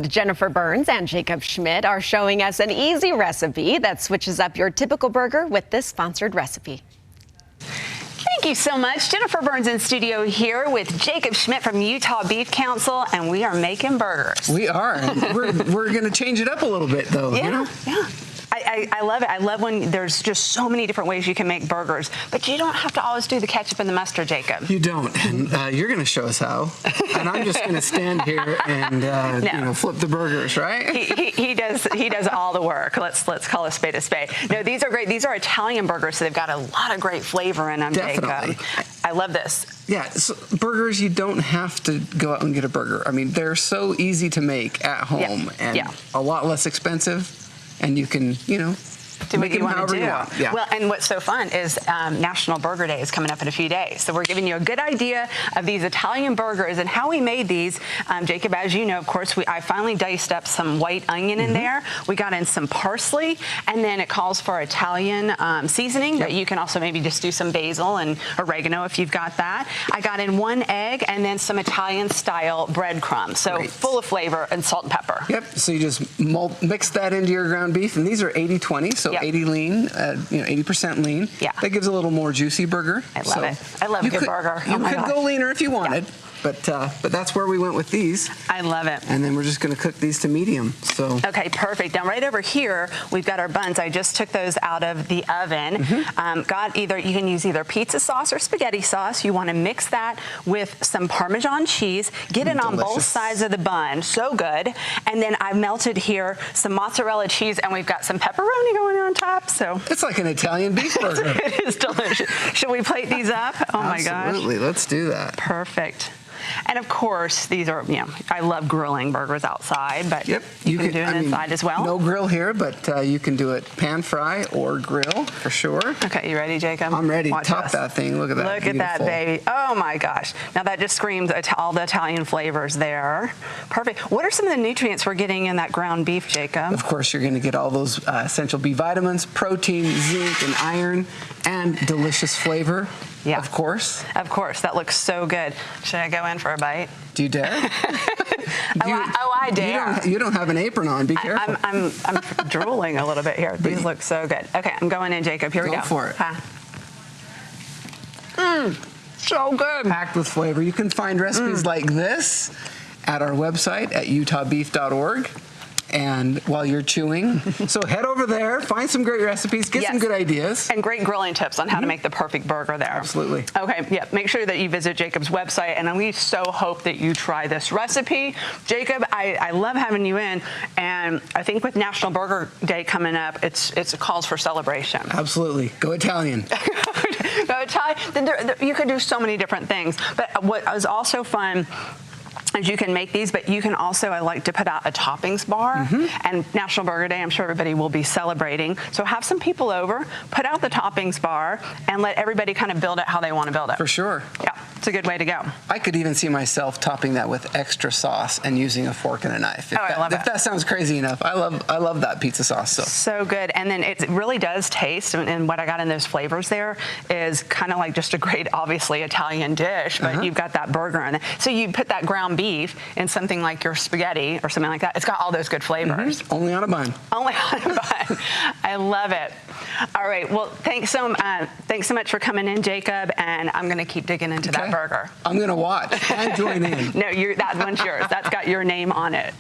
Jennifer Burns and Jacob Schmidt are showing us an easy recipe that switches up your typical burger with this sponsored recipe. Thank you so much. Jennifer Burns in studio here with Jacob Schmidt from Utah Beef Council, and we are making burgers. We are. We're going to change it up a little bit, though. Yeah, you know? yeah. I love it. I love when there's just so many different ways you can make burgers, but you don't have to always do the ketchup and the mustard, Jacob. You don't, and you're going to show us how, and I'm just going to stand here and flip the burgers, right? He does all the work. Let's call a spade a spade. No, these are great. These are Italian burgers, so they've got a lot of great flavor in them, Definitely. Jacob. I love this. Yeah, so burgers, you don't have to go out and get a burger. I mean, they're so easy to make at home and a lot less expensive. And you can, do what you want to do. Yeah. Well, and what's so fun is National Burger Day is coming up in a few days. So we're giving you a good idea of these Italian burgers and how we made these. Jacob, as you know, of course, I finally diced up some white onion in there. We got in some parsley, and then it calls for Italian seasoning, but you can also maybe just do some basil and oregano if you've got that. I got in 1 egg and then some Italian-style breadcrumbs. So full of flavor and salt and pepper. Yep, so you just mix that into your ground beef, and these are 80-20, so 80 lean, 80% lean. Yeah. That gives a little more juicy burger. I love it. I love a good burger. You could go leaner if you wanted, but that's where we went with these. I love it. And then we're just going to cook these to medium. So okay, perfect. Now right over here, we've got our buns. I just took those out of the oven. You can use either pizza sauce or spaghetti sauce. You want to mix that with some Parmesan cheese. Get it on both sides of the bun. So good. And then I've melted here some mozzarella cheese, and we've got some pepperoni going on top. So it's like an Italian beef burger. It is delicious. Should we plate these up? Oh my gosh. Absolutely. Let's do that. Perfect. And of course, these are, I love grilling burgers outside, but you can do it inside as well. No grill here, but you can do it pan fry or grill for sure. Okay, you ready, Jacob? I'm ready. Watch Top that thing. Look at that. Look at that, baby. Oh my gosh. Now that just screams all the Italian flavors there. Perfect. What are some of the nutrients we're getting in that ground beef, Jacob? Of course, you're going to get all those essential B vitamins, protein, zinc, and iron, and delicious flavor. Yeah. Of course. Of course. That looks so good. Should I go in for a bite? Do you dare? I dare. You don't have an apron on. Be careful. I'm drooling a little bit here. These look so good. Okay, I'm going in, Jacob. Here we go. Go for it. So good. Packed with flavor. You can find recipes like this at our website at utahbeef.org. And while you're chewing, so head over there, find some great recipes, get some good ideas. And great grilling tips on how to make the perfect burger there. Absolutely. Okay, yeah, make sure that you visit Jacob's website, and we so hope that you try this recipe. Jacob, I love having you in, and I think with National Burger Day coming up, it's a cause for celebration. Absolutely. Go Italian. Go Italian. You could do so many different things, but what was also fun is you can make these, but you can also, I like to put out a toppings bar. And National Burger Day, I'm sure everybody will be celebrating. So have some people over, put out the toppings bar, and let everybody kind of build it how they want to build it. For sure. Yeah, it's a good way to go. I could even see myself topping that with extra sauce and using a fork and a knife. I love it. If that sounds crazy enough, I love that pizza sauce. So good. And then it really does taste, and what I got in those flavors there is kind of like just a great, obviously, Italian dish, but you've got that burger in it. So you put that ground beef in something like your spaghetti or something like that. It's got all those good flavors. Only on a bun. Only on a bun. I love it. All right. Well, thanks so much for coming in, Jacob. And I'm going to keep digging into that burger. I'm going to watch and join in. No, that one's yours. That's got your name on it.